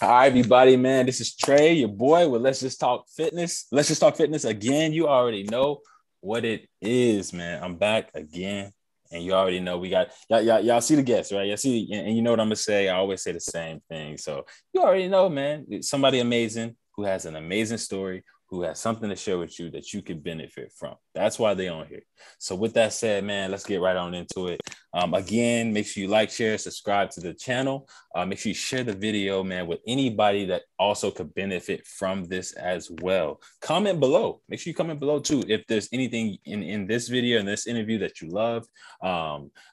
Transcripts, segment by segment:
Hi, everybody, man. This is Trey, your boy. With Let's Just Talk Fitness. Let's Just Talk Fitness again. You already know what it is, man. I'm back again, and you already know we got y'all see the guests, right? Y'all see, and you know what I'm gonna say. I always say the same thing, so you already know, man. It's somebody amazing who has an amazing story, who has something to share with you that you could benefit from. That's why they on here. So with that said, man, let's get right on into it. Again, make sure you like, share, subscribe to the channel. Make sure you share the video, man, with anybody that also could benefit from this as well. Comment below. Make sure you comment below too if there's anything in this video, in this interview that you love.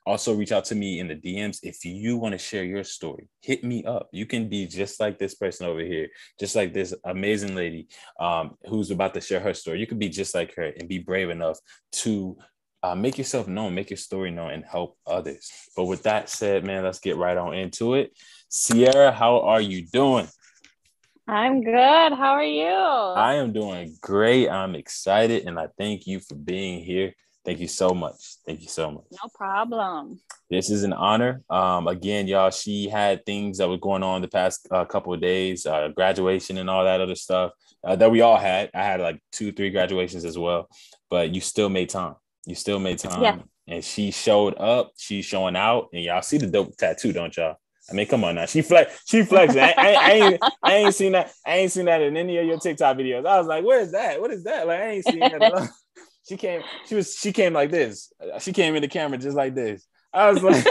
Also reach out to me in the DMs if you want to share your story. Hit me up. You can be just like this person over here, just like this amazing lady who's about to share her story. You could be just like her and be brave enough to make yourself known, make your story known, and help others. But with that said, man, let's get right on into it. Cierra, how are you doing? I'm good. How are you? I am doing great. I'm excited, and I thank you for being here. Thank you so much. Thank you so much. No problem. This is an honor. Again, y'all, she had things that were going on the past couple of days, graduation and all that other stuff that we all had. I had like 2-3 graduations as well, but you still made time. You still made time. Yeah. And she showed up. She's showing out. And y'all see the dope tattoo, don't y'all? I mean, come on now. She flexing. I ain't seen that. I ain't seen that in any of your TikTok videos. I was like, where is that? What is that? Like, I ain't seen that at all. She came like this. She came in the camera just like this. I was like,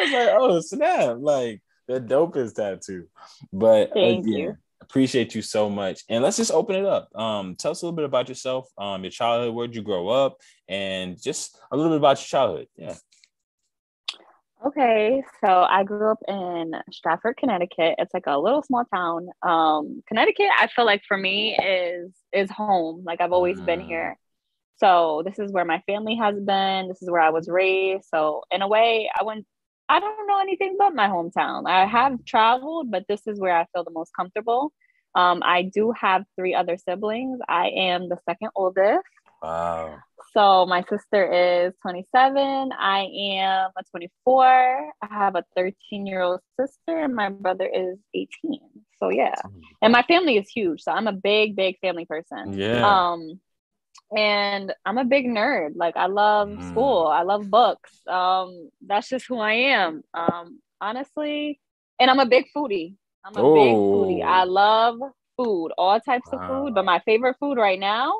oh snap! Like the dopest tattoo. But Thank you. appreciate you so much. And let's just open it up. Tell us a little bit about yourself, your childhood, where'd you grow up, and just a little bit about your childhood. Yeah. Okay, so I grew up in Stratford, Connecticut. It's like a little small town. Connecticut, I feel like for me is home. Like I've always been here. So this is where my family has been. This is where I was raised. So in a way, I don't know anything but my hometown. I have traveled, but this is where I feel the most comfortable. I do have 3 other siblings. I am the second oldest. Wow. So my sister is 27. I am a 24. I have a 13-year-old sister, and my brother is 18. So yeah. And my family is huge. So I'm a big, big family person. Yeah. And I'm a big nerd. Like I love school. I love books. That's just who I am. Honestly. And I'm a big foodie. I love food, all types of food. But my favorite food right now,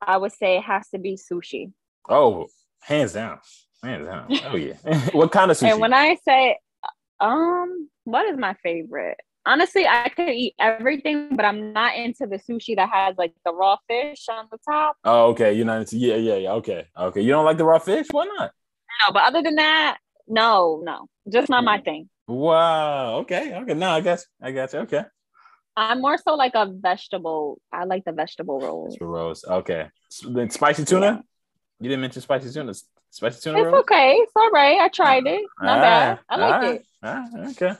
I would say it has to be sushi. Oh, hands down. Hands down. Oh yeah. What kind of sushi? And when I say, what is my favorite? Honestly, I could eat everything, but I'm not into the sushi that has like the raw fish on the top. Oh, okay. You're not into yeah. Okay. You don't like the raw fish? Why not? No, but other than that, no. Just not my thing. Wow. Okay. No, I got you. Okay. I'm more so like a vegetable. I like the vegetable rolls. Rolls. Okay. Then spicy tuna? Yeah. You didn't mention spicy tuna. Spicy tuna rolls? It's okay. It's all right. I tried it. Not bad. I like it. Okay.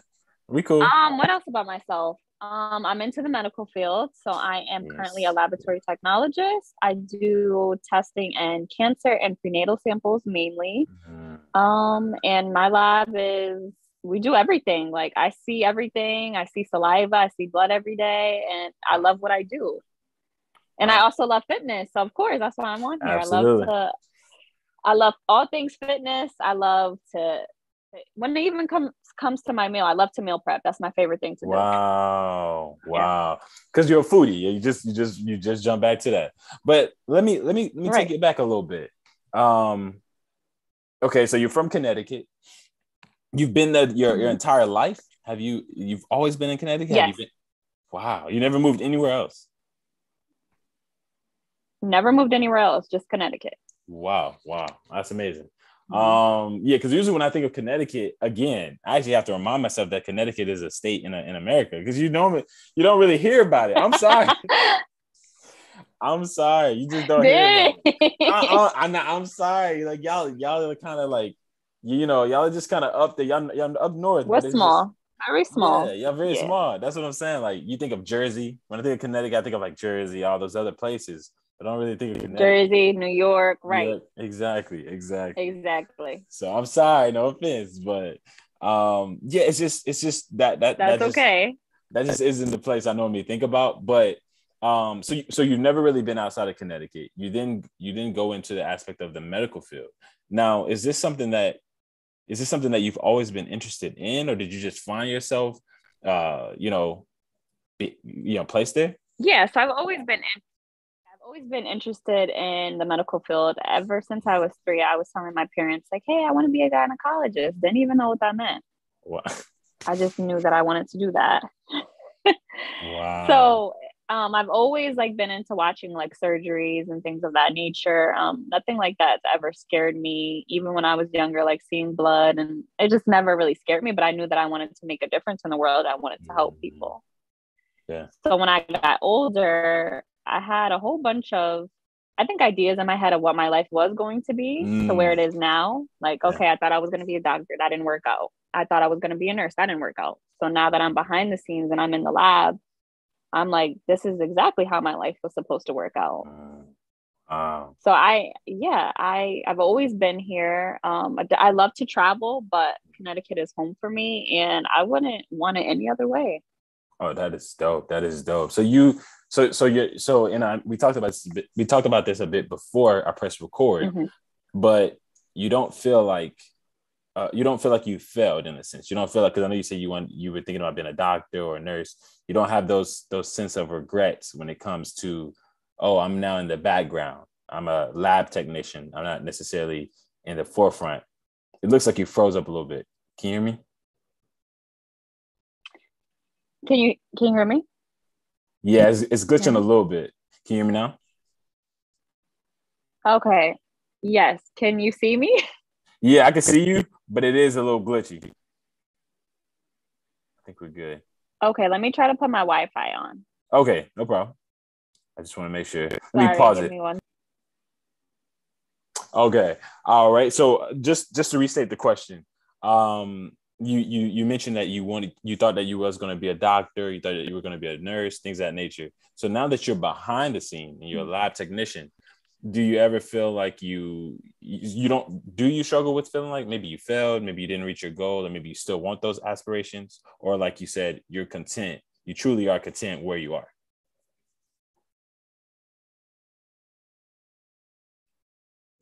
We cool. What else about myself? I'm into the medical field. So I am currently a laboratory technologist. I do testing and cancer and prenatal samples mainly. And my lab we do everything. Like I see everything. I see saliva. I see blood every day. And I love what I do. And I also love fitness. So of course, that's why I'm on here. Absolutely. I love all things fitness. I love to, when it even comes to my meal, I love to meal prep. That's my favorite thing to do. Wow. Because you're a foodie. You just jump back to that. But let me take it back a little bit. Okay, so you're from Connecticut. You've been there your entire life? You've always been in Connecticut? Yes. Wow. You never moved anywhere else? Never moved anywhere else, just Connecticut. Wow. That's amazing. Yeah, because usually when I think of Connecticut, again, I actually have to remind myself that Connecticut is a state in America, because you don't really hear about it. I'm sorry. I'm sorry. You just don't hear about it. I'm sorry. Like y'all are kind of like, y'all are just kind of up there. Y'all up north. We're small. Very small. Yeah, y'all very small. That's what I'm saying. Like you think of Jersey. When I think of Connecticut, I think of like Jersey, all those other places. I don't really think of Connecticut. Jersey, New York, right? Yeah, exactly. Exactly. So I'm sorry, no offense, but Yeah, it's just That's okay. that just isn't the place I normally think about. But so you've never really been outside of Connecticut. You didn't go into the aspect of the medical field. Now, is this something that you've always been interested in, or did you just find yourself, you know, placed there? Yeah, so I've always been interested in the medical field ever since I was 3. I was telling my parents like, "Hey, I want to be a gynecologist." Didn't even know what that meant. Wow. I just knew that I wanted to do that. Wow. So I've always like been into watching like surgeries and things of that nature. Nothing like that's ever scared me, even when I was younger, like seeing blood, and it just never really scared me. But I knew that I wanted to make a difference in the world. I wanted to help Mm, people. yeah. So when I got older, I had a whole bunch of, I think, ideas in my head of what my life was going to be to where Mm, it is now. Like, yeah. okay, I thought I was going to be a doctor. That didn't work out. I thought I was going to be a nurse. That didn't work out. So now that I'm behind the scenes and I'm in the lab, I'm like, this is exactly how my life was supposed to work out. Mm, wow. So I've always been here. I love to travel, but Connecticut is home for me, and I wouldn't want it any other way. Oh, that is dope. That is dope. And we talked about this a bit before I pressed record, Mm-hmm. but you don't feel like you don't feel like you failed in a sense. You don't feel like, because I know you said you were thinking about being a doctor or a nurse. You don't have those sense of regrets when it comes to, oh, I'm now in the background. I'm a lab technician. I'm not necessarily in the forefront. It looks like you froze up a little bit. Can you hear me? Can you hear me? Yeah, it's Hear glitching a me? little bit. Can you hear me now? Okay. Yes. Can you see me? Yeah, I can see you, but it is a little glitchy. I think we're good. Okay, let me try to put my Wi-Fi on. Okay, no problem. I just want to make sure. Let me Sorry, pause give it. me one. Okay. All right. So just to restate the question, you mentioned that you thought that you was going to be a doctor, you thought that you were going to be a nurse, things of that nature. So now that you're behind the scene and you're a lab technician, do you ever feel like you don't do you struggle with feeling like maybe you failed, maybe you didn't reach your goal, or maybe you still want those aspirations, or like you said, you're content, you truly are content where you are?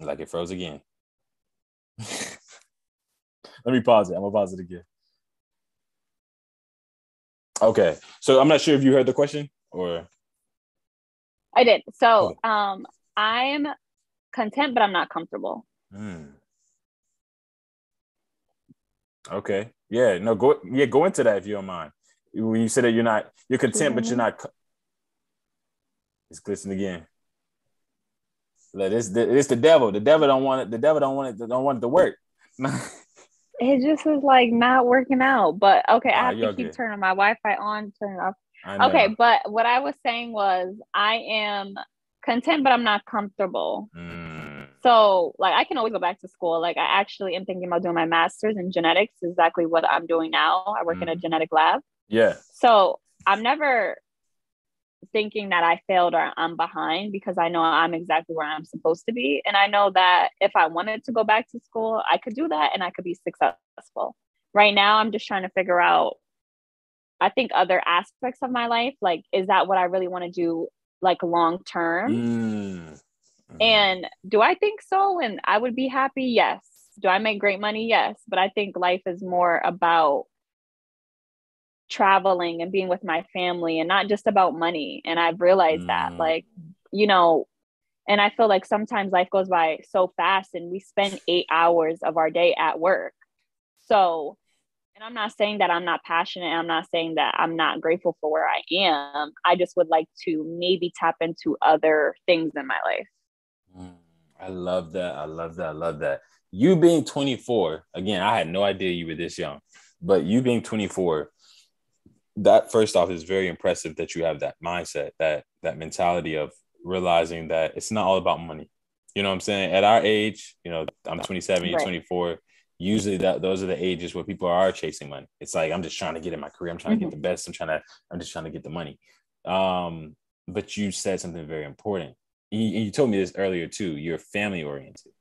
Like it froze again. Let me pause it. I'm gonna pause it again. Okay. So I'm not sure if you heard the question or I did. So, okay. I'm content, but I'm not comfortable. Hmm. Okay. Yeah. No. Go into that if you don't mind. When you said that you're Can you content, hear but you're me? not. It's glistening again. Like it's the devil. The devil don't want it. The devil don't want it. Don't want it to work. It just is like not working out. But okay, I have to You're keep good. turning my Wi-Fi on, turn it off. I Okay, know. but what I was saying was I am content, but I'm not comfortable. Mm. So, like, I can always go back to school. Like, I actually am thinking about doing my master's in genetics, exactly what I'm doing now. I work in a Mm. genetic lab. Yeah. So, I'm never thinking that I failed or I'm behind because I know I'm exactly where I'm supposed to be. And I know that if I wanted to go back to school, I could do that and I could be successful. Right now, I'm just trying to figure out, I think, other aspects of my life. Like, is that what I really want to do, like, long term? Mm. Mm. And do I think so? And I would be happy? Yes. Do I make great money? Yes. But I think life is more about traveling and being with my family and not just about money. And I've realized that, Mm. like, you know, and I feel like sometimes life goes by so fast and we spend 8 hours of our day at work. So, and I'm not saying that I'm not passionate. I'm not saying that I'm not grateful for where I am. I just would like to maybe tap into other things in my life. Mm. I love that. I love that. I love that. You being 24, again, I had no idea you were this young, but you being 24, that first off is very impressive that you have that mindset, that mentality of realizing that it's not all about money. You know what I'm saying? At our age, I'm 27, you're Right. 24. Usually those are the ages where people are chasing money. It's like, I'm just trying to get in my career. I'm trying to get Mm-hmm. the best. I'm just trying to get the money. But you said something very important. You told me this earlier too. You're family oriented.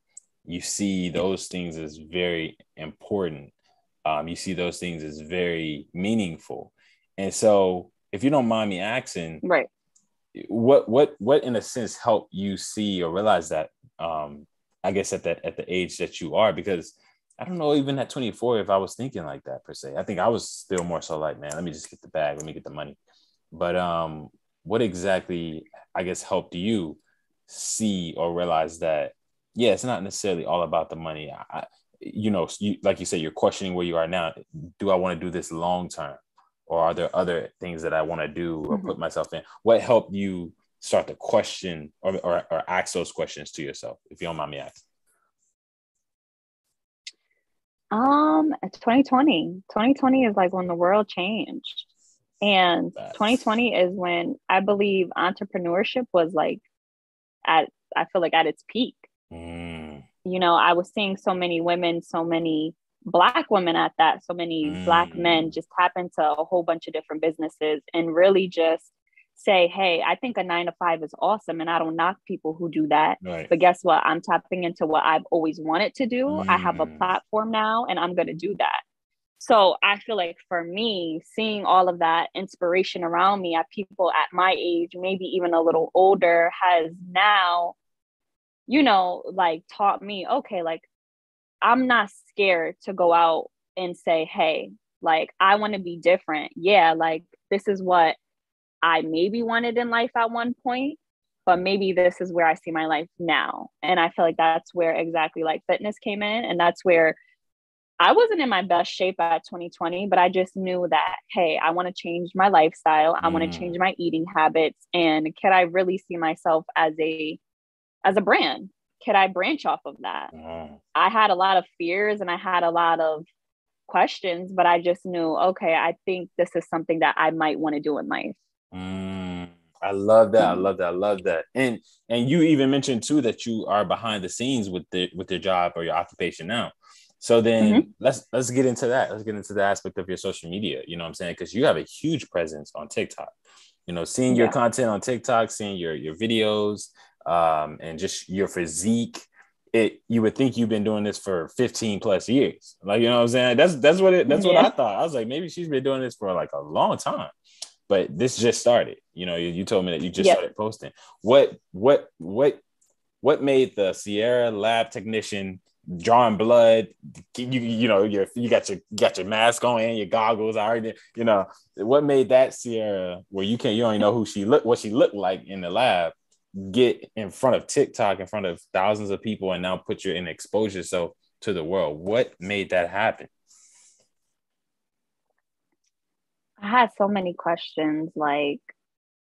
You see those things as very important. You see those things as very meaningful. And so if you don't mind me asking, Right. what in a sense helped you see or realize that, I guess at the age that you are? Because I don't know, even at 24, if I was thinking like that per se. I think I was still more so like, man, let me just get the bag, let me get the money. But what exactly, I guess, helped you see or realize that, yeah, it's not necessarily all about the money. Like you said, you're questioning where you are now. Do I want to do this long term, or are there other things that I want to do or Mm-hmm. put myself in? What helped you start to question or ask those questions to yourself, if you don't mind me asking? It's 2020 is like when the world changed. And Facts. 2020 is when I believe entrepreneurship was like at, I feel like at its peak. Mm, You know, I was seeing so many women, so many Black women at that, so many Black men mm, just tap into a whole bunch of different businesses and really just say, hey, I think a 9 to 5 is awesome. And I don't knock people who do that. right. But guess what? I'm tapping into what I've always wanted to do. I have a Mm, platform now and I'm going to do that. So I feel like for me, seeing all of that inspiration around me at people at my age, maybe even a little older, has now, like taught me, okay, like I'm not scared to go out and say, hey, like I want to be different. Yeah, like this is what I maybe wanted in life at one point, but maybe this is where I see my life now. And I feel like that's where exactly like fitness came in. And that's where I wasn't in my best shape at 2020, but I just knew that, hey, I want to change my lifestyle. I want to mm, change my eating habits. And can I really see myself as a brand? Could I branch off of that? mm. I had a lot of fears and I had a lot of questions, but I just knew, okay, I think this is something that I might want to do in life. Mm, I love that. I Mm-hmm. love that. I love that. And you even mentioned too that you are behind the scenes with your job or your occupation now. So Mm-hmm. then let's get into that. Let's get into the aspect of your social media. You know what I'm saying? Because you have a huge presence on TikTok. Seeing your Yes. content on TikTok, seeing your videos, and just your physique. You would think you've been doing this for 15 plus years. Like, you know what I'm saying? That's what Yeah. I thought. I was like, maybe she's been doing this for like a long time, but this just started. You told me that you just Yes. started posting. What made the Cierra lab technician drawing blood? You got your mask on and your goggles. I already, what made that Cierra, where you don't even know what she looked like in the lab, get in front of TikTok, in front of thousands of people, and now put you in exposure so to the world? What made that happen? I had so many questions. Like,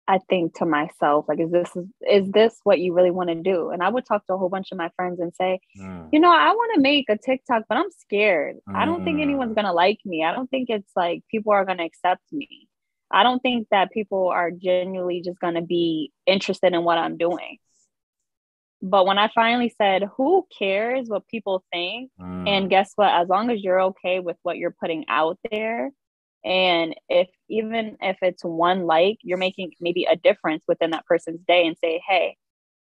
I think to myself, like, is this what you really want to do? And I would talk to a whole bunch of my friends and say, Mm, I want to make a TikTok, but I'm scared. I don't think anyone's mm, gonna like me. I don't think it's like people are gonna accept me. I don't think that people are genuinely just gonna be interested in what I'm doing. But when I finally said, who cares what people think? And mm, guess what? As long as you're okay with what you're putting out there, and if even if it's one like, you're making maybe a difference within that person's day and say, hey,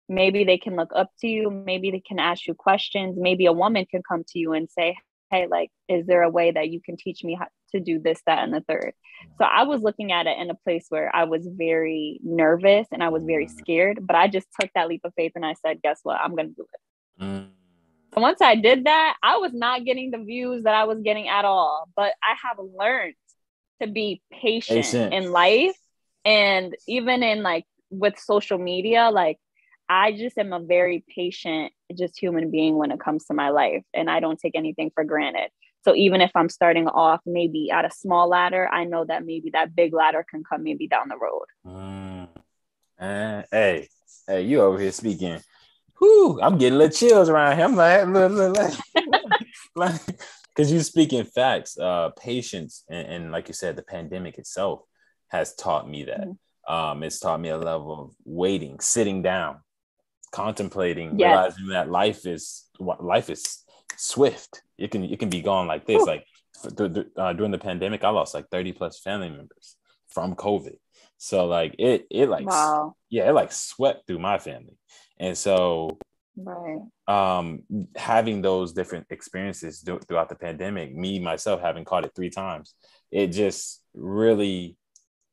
maybe they can look up to you, maybe they can ask you questions, maybe a woman can come to you and say, hey, like, is there a way that you can teach me how to do this, that, and the third? So I was looking at it in a place where I was very nervous and I was very mm, scared, but I just took that leap of faith and I said, guess what? I'm going to do it. mm. And once I did that, I was not getting the views that I was getting at all, but I have learned to be patient Patient. in life. And even in like with social media, like I just am a very patient, just human being when it comes to my life. And I don't take anything for granted. So even if I'm starting off maybe at a small ladder, I know that maybe that big ladder can come maybe down the road. Mm. Hey, you over here speaking. Whoo, I'm getting little chills around here. I'm like, look, like, because you speaking facts. Patience, and like you said, the pandemic itself has taught me that. Mm-hmm. It's taught me a level of waiting, sitting down, contemplating, Yes. realizing that life is swift. It can be gone like this. Whew. Like during the pandemic, I lost like 30 plus family members from COVID. So like it like Wow. yeah, it like swept through my family. And so Right. Having those different experiences throughout the pandemic, me myself having caught it 3 times, it just really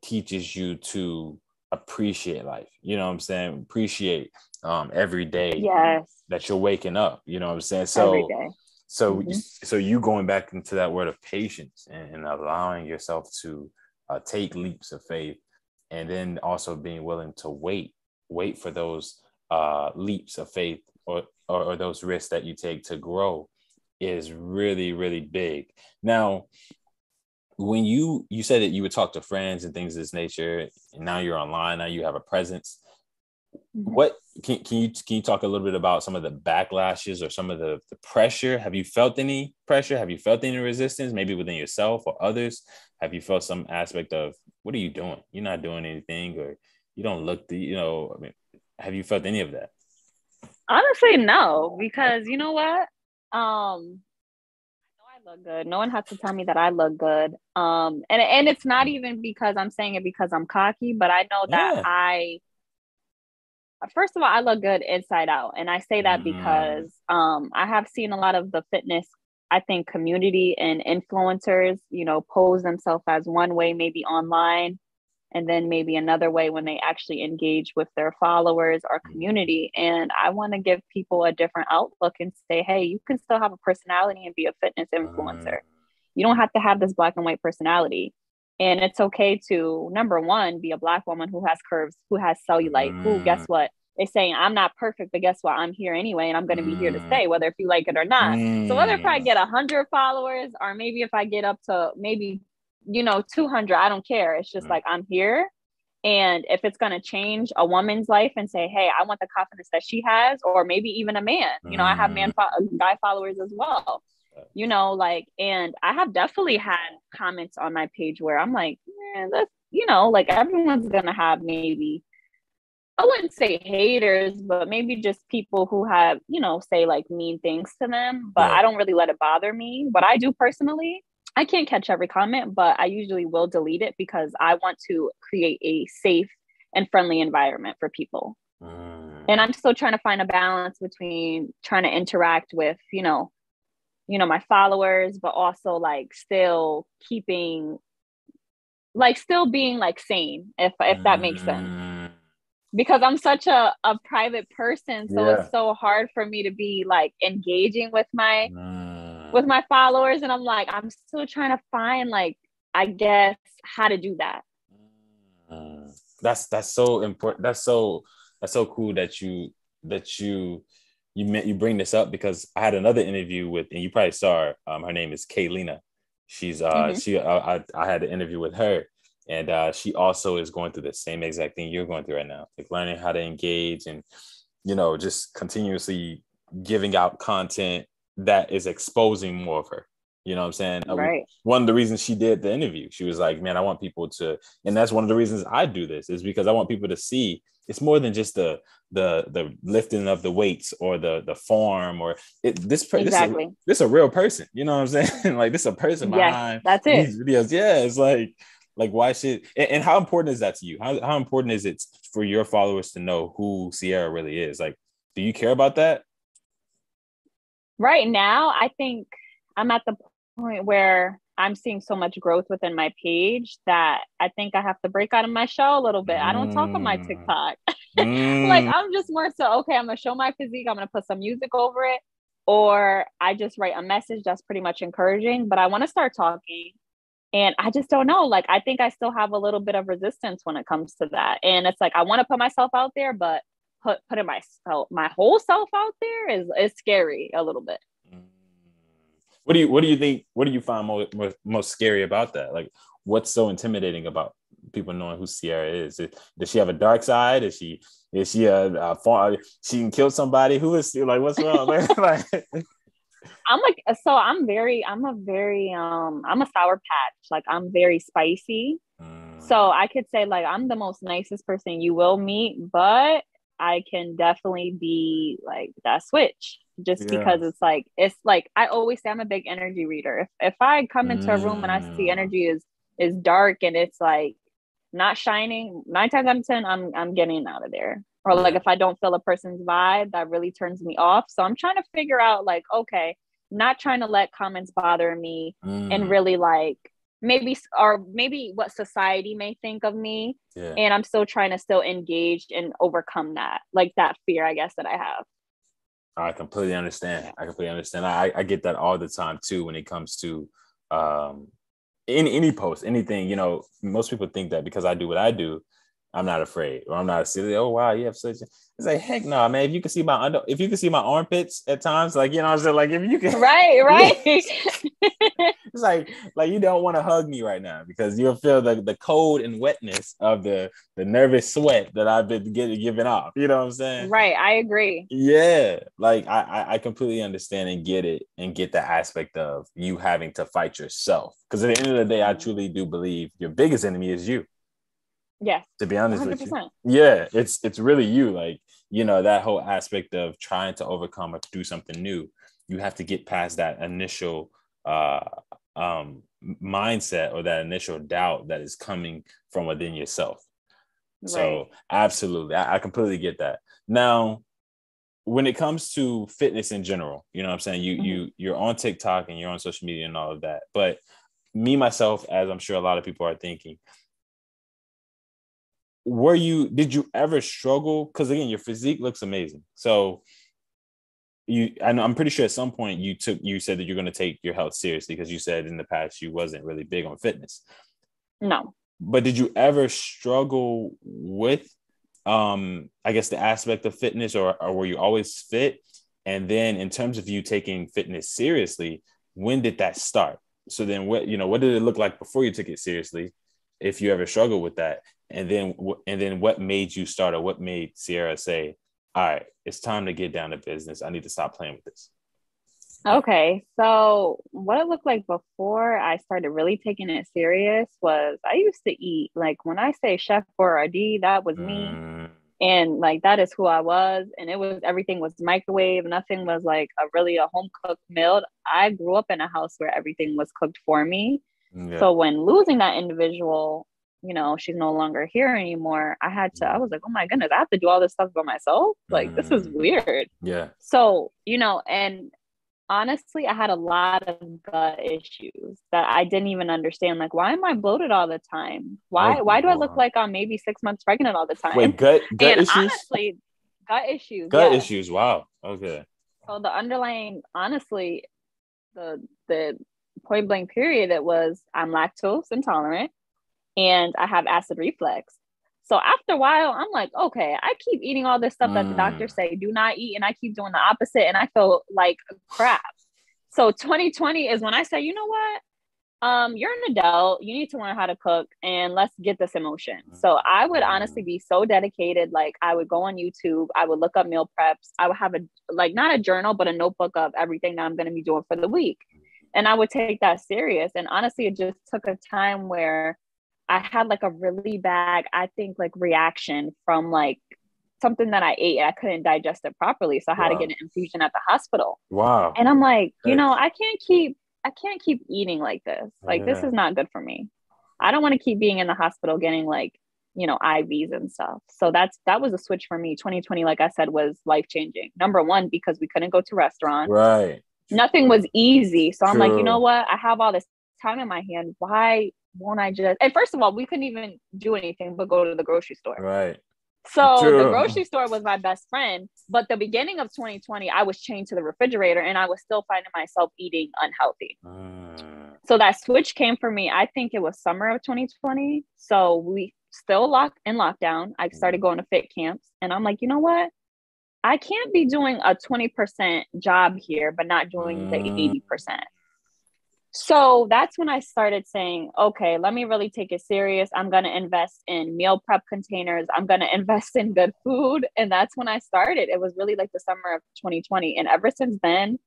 teaches you to appreciate life. You know what I'm saying? Appreciate every day Yes. that you're waking up. You know what I'm saying? Every So day. so Mm-hmm. so you going back into that word of patience and allowing yourself to take leaps of faith, and then also being willing to wait for those leaps of faith, or those risks that you take to grow, is really, really big. Now, when you said that you would talk to friends and things of this nature, and now you're online, now you have a presence, Mm-hmm. what can you talk a little bit about some of the backlashes or some of the pressure? Have you felt any pressure? Have you felt any resistance, maybe within yourself or others? Have you felt some aspect of, what are you doing? You're not doing anything, or you don't look I mean, have you felt any of that? Honestly, no, because you know what? I look good. No one has to tell me that I look good. And it's not even because I'm saying it because I'm cocky, but I know that Yeah. first of all, I look good inside out. And I say that Mm, because I have seen a lot of the fitness, I think, community and influencers, pose themselves as one way, maybe online, and then maybe another way when they actually engage with their followers or community. And I want to give people a different outlook and say, hey, you can still have a personality and be a fitness mm, influencer. You don't have to have this black and white personality. And it's okay to, number one, be a black woman who has curves, who has cellulite, who, guess mm, what? They're saying, I'm not perfect, but guess what? I'm here anyway, and I'm going to be here to mm, stay, whether if you like it or not. So whether if I mm, get 100 followers or maybe if I get up to maybe 200, I don't care. It's just mm, like I'm here. And if it's going to change a woman's life and say, hey, I want the confidence that she has, or maybe even a man, I have mm. guy followers as well, like, and I have definitely had comments on my page where I'm like, man, that's, like everyone's going to have maybe, I wouldn't say haters, but maybe just people who have, say like mean things to them. But Yeah. I don't really let it bother me. What I do personally, I can't catch every comment, but I usually will delete it because I want to create a safe and friendly environment for people. And Mm, I'm still trying to find a balance between trying to interact with, my followers, but also like still keeping, like still being like sane, if that makes sense, mm. because I'm such a private person. So it's Yeah. so hard for me to be like engaging with my Mm, with my followers. And I'm like, I'm still trying to find like, I guess, how to do that. mm. That's so important. That's so cool that you bring this up, because I had another interview with, and you probably saw her. Her name is Kaylina. She's Mm-hmm. she I had an interview with her, and she also is going through the same exact thing you're going through right now, like learning how to engage, and just continuously giving out content that is exposing more of her. You know what I'm saying? Right. One of the reasons she did the interview, she was like, man, I want people to, and that's one of the reasons I do this, is because I want people to see it's more than just the lifting of the weights or the form, or Exactly. this a real person. You know what I'm saying? Like, this a person Yes, behind that's it. these videos. Yeah, it's like why should, and how important is that to you? How important is it for your followers to know who Cierra really is? Like, do you care about that? Right now, I think I'm at the point where I'm seeing so much growth within my page that I think I have to break out of my shell a little bit. I don't talk on my Mm, TikTok. Like, mm, I'm just more so, okay, I'm going to show my physique, I'm going to put some music over it, or I just write a message that's pretty much encouraging, but I want to start talking. And I just don't know. Like, I think I still have a little bit of resistance when it comes to that. And it's like, I want to put myself out there, but putting my whole self out there is scary a little bit. mm. What do you think? What do you find most scary about that? Like, what's so intimidating about people knowing who Sierra is? Does she have a dark side? Is she she can kill somebody? Who is she? Like, what's wrong? Like, I'm like, so I'm a sour patch. Like, I'm very spicy. So mm, I could say like I'm the most nicest person you will meet, but I can definitely be like that switch, just yeah. because it's like I always say I'm a big energy reader. If I come into a room and I see Mm, energy is dark and it's like not shining, 9 times out of 10, I'm getting out of there. or like if I don't feel a person's vibe, that really turns me off. So I'm trying to figure out like, okay, not trying to let comments bother me and really like maybe what society may think of me. Yeah. And I'm still trying to still engage and overcome that, like that fear, I guess, that I have. I completely understand. I get that all the time too when it comes to any post, anything. You know, most people think that because I do what I do, I'm not afraid, or I'm not silly. Oh wow, you have such. It's like heck no, man. If you can see my armpits at times, like you know, I'm saying, like if you can, right. it's like you don't want to hug me right now because you'll feel the cold and wetness of the nervous sweat that I've been giving off. You know what I'm saying? Right. I agree. Yeah, like I completely understand and get it and get the aspect of you having to fight yourself because at the end of the day, I truly do believe your biggest enemy is you. Yes. To be honest 100%. with you. Yeah, it's really you. Like, you know, that whole aspect of trying to overcome or do something new, you have to get past that initial mindset or that initial doubt that is coming from within yourself. Right. So absolutely, I completely get that. Now, when it comes to fitness in general, you know what I'm saying? You're on TikTok and you're on social media and all of that. But me, myself, as I'm sure a lot of people are thinking, did you ever struggle? Because again, your physique looks amazing. So I'm pretty sure at some point you said that you're going to take your health seriously because you said in the past you wasn't really big on fitness. No. But did you ever struggle with, I guess, the aspect of fitness or were you always fit? And then in terms of you taking fitness seriously, when did that start? So then what did it look like before you took it seriously? If you ever struggled with that? And then what made you start, or what made Cierra say, all right, it's time to get down to business. I need to stop playing with this. Okay. So what it looked like before I started really taking it serious was I used to eat, like when I say Chef Boyardee, that was me. And like, that is who I was. And everything was microwave. Nothing was like a home cooked meal. I grew up in a house where everything was cooked for me. Yeah. So when losing that individual, you know, she's no longer here anymore. I was like, oh my goodness, I have to do all this stuff by myself. Like, this is weird. Yeah. So, you know, and honestly, I had a lot of gut issues that I didn't even understand. Like, why am I bloated all the time? Why do I look like I'm maybe 6 months pregnant all the time? Wait, gut and issues? Honestly, gut issues. Gut issues. Wow. Okay. So the underlying, honestly, the point blank period, it was I'm lactose intolerant and I have acid reflux. So after a while, I'm like, okay, I keep eating all this stuff that the doctors say do not eat, and I keep doing the opposite, and I feel like crap. So 2020 is when I say, you know what? You're an adult. You need to learn how to cook, and let's get this in motion. So I would honestly be so dedicated. Like, I would go on YouTube. I would look up meal preps. I would have not a journal, but a notebook of everything that I'm going to be doing for the week. And I would take that serious. And honestly, it just took a time where I had like a really bad, I think, like reaction from like something that I ate. I couldn't digest it properly. So I had to get an infusion at the hospital. Wow. And I'm like, you know, I can't keep eating like this. Like, this is not good for me. I don't want to keep being in the hospital getting like, you know, IVs and stuff. So that was a switch for me. 2020, like I said, was life-changing. Number one, because we couldn't go to restaurants. Right. Nothing was easy. So I'm like, you know what? I have all this time in my hand. Why won't I just, and first of all, we couldn't even do anything but go to the grocery store. Right. So the grocery store was my best friend, but the beginning of 2020, I was chained to the refrigerator and I was still finding myself eating unhealthy. So that switch came for me. I think it was summer of 2020. So we still in lockdown. I started going to fit camps and I'm like, you know what? I can't be doing a 20% job here, but not doing the 80%. So that's when I started saying, okay, let me really take it serious. I'm going to invest in meal prep containers. I'm going to invest in good food. And that's when I started. It was really like the summer of 2020. And ever since then,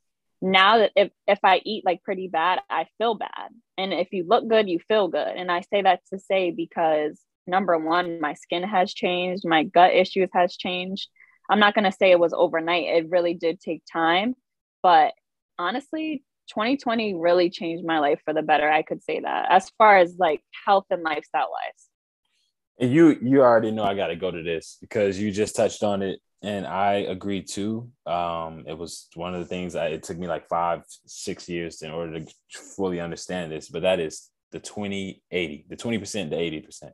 now that if I eat like pretty bad, I feel bad. And if you look good, you feel good. And I say that to say because number one, my skin has changed. My gut issues has changed. I'm not going to say it was overnight. It really did take time. But honestly, 2020 really changed my life for the better. I could say that as far as like health and lifestyle wise. And you already know I got to go to this because you just touched on it, and I agree too. It was one of the things it took me like 5-6 years in order to fully understand this, but that is the 20-80, the 20%, the 80%.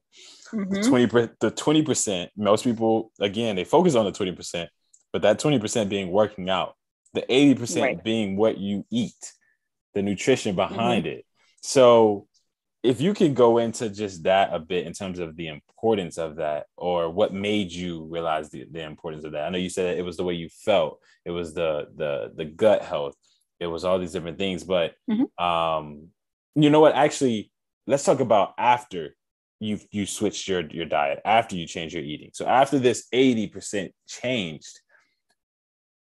The 20%, most people, again, they focus on the 20%, but that 20% being working out, the 80% being what you eat, the nutrition behind it. So if you can go into just that a bit in terms of the importance of that, or what made you realize the importance of that. I know you said it was the way you felt, it was the gut health, it was all these different things, but you know what, actually, let's talk about after you switched your diet, after you changed your eating. So after this 80% changed,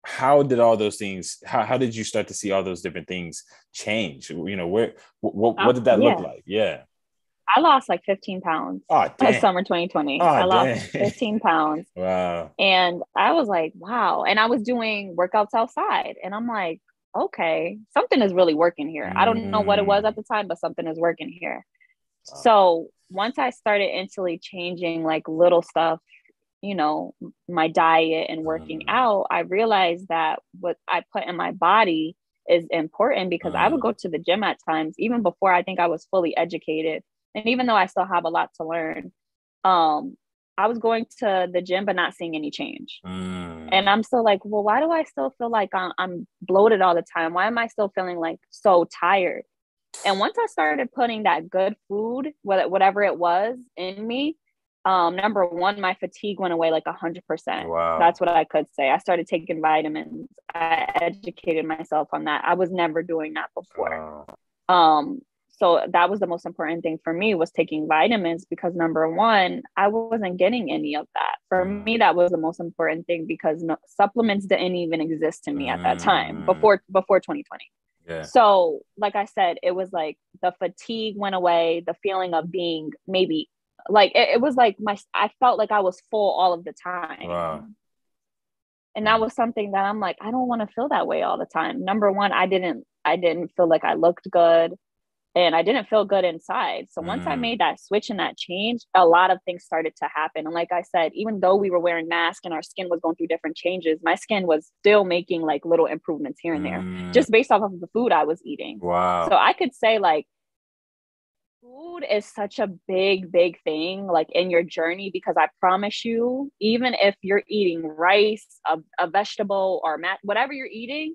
how did all those things, how did you start to see all those different things change? You know, what did that look like? Yeah. I lost like 15 pounds. Oh, damn. Summer 2020. I lost 15 pounds. Wow. And I was like, wow. And I was doing workouts outside. And I'm like, okay, something is really working here. I don't know what it was at the time, but something is working here. Wow. So once I started instantly changing like little stuff, you know, my diet and working out, I realized that what I put in my body is important, because I would go to the gym at times, even before I think I was fully educated. And even though I still have a lot to learn, I was going to the gym, but not seeing any change. And I'm still like, well, why do I still feel like I'm bloated all the time? Why am I still feeling like so tired? And once I started putting that good food, whatever it was, in me, number one, my fatigue went away like 100%. Wow. That's what I could say. I started taking vitamins. I educated myself on that. I was never doing that before. Wow. So that was the most important thing for me, was taking vitamins, because number one, I wasn't getting any of that. For me, that was the most important thing, because supplements didn't even exist to me at that time, before 2020. Yeah. So like I said, it was like the fatigue went away, the feeling of being maybe like, it was like I felt like I was full all of the time. Wow. And that was something that I'm like, I don't want to feel that way all the time. Number one, I didn't feel like I looked good, and I didn't feel good inside. So once I made that switch and that change, a lot of things started to happen. And like I said, even though we were wearing masks and our skin was going through different changes, my skin was still making like little improvements here and there, just based off of the food I was eating. Wow. So I could say like, food is such a big thing, like in your journey, because I promise you, even if you're eating rice, a vegetable, or whatever you're eating,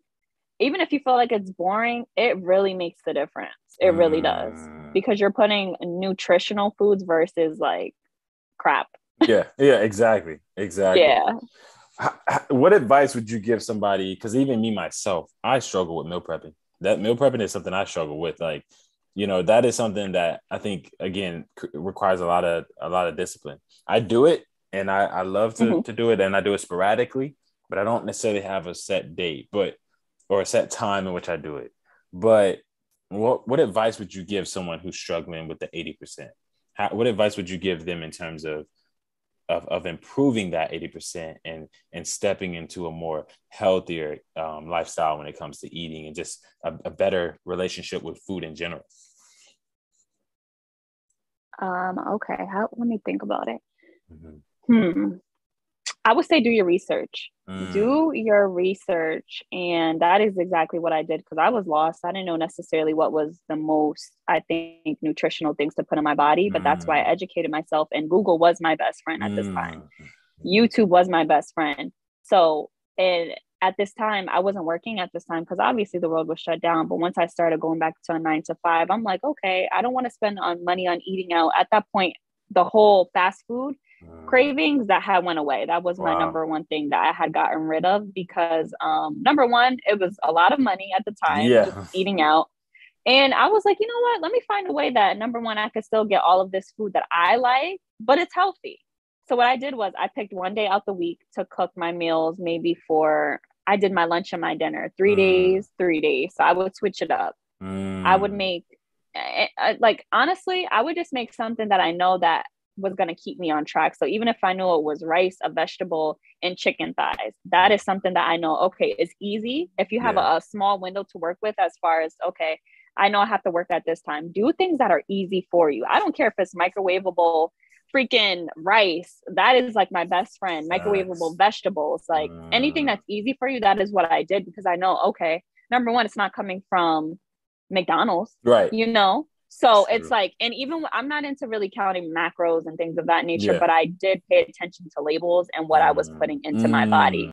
even if you feel like it's boring, it really makes the difference. It really does, because you're putting nutritional foods versus like crap. Yeah, exactly. Yeah. What advice would you give somebody? Because even me, myself, I struggle with meal prepping. That meal prepping is something I struggle with. Like, you know, that is something that I think, again, requires a lot of discipline. I do it, and I love to do it, and I do it sporadically, but I don't necessarily have a set date, or a set time in which I do it. But what advice would you give someone who's struggling with the 80%? What advice would you give them in terms of improving that 80% and stepping into a more healthier lifestyle when it comes to eating, and just a better relationship with food in general? Okay. Let me think about it. I would say do your research. Do your research. And that is exactly what I did, because I was lost. I didn't know necessarily what was the most, I think, nutritional things to put in my body, but that's why I educated myself. And Google was my best friend at this time. YouTube was my best friend. So at this time, I wasn't working at this time, because obviously the world was shut down. But once I started going back to a 9 to 5, I'm like, okay, I don't want to spend money on eating out. At that point, the whole fast food cravings, that had went away. That was my number one thing that I had gotten rid of, because number one, it was a lot of money at the time, just eating out. And I was like, you know what, let me find a way that, number one, I could still get all of this food that I like, but it's healthy. So what I did was I picked one day out the week to cook my meals, I did my lunch and my dinner 3 days. So I would switch it up. I would make, like, honestly, I would just make something that I know that was going to keep me on track. So even if I knew it was rice, a vegetable, and chicken thighs, that is something that I know, okay, it's easy. If you have a small window to work with, as far as, okay, I know I have to work at this time, do things that are easy for you. I don't care if it's microwavable freaking rice. That is like my best friend. Microwavable vegetables, like anything that's easy for you. That is what I did because I know, okay, number one, it's not coming from McDonald's, Right. you know? So it's like, and even I'm not into really counting macros and things of that nature, but I did pay attention to labels and what I was putting into my body.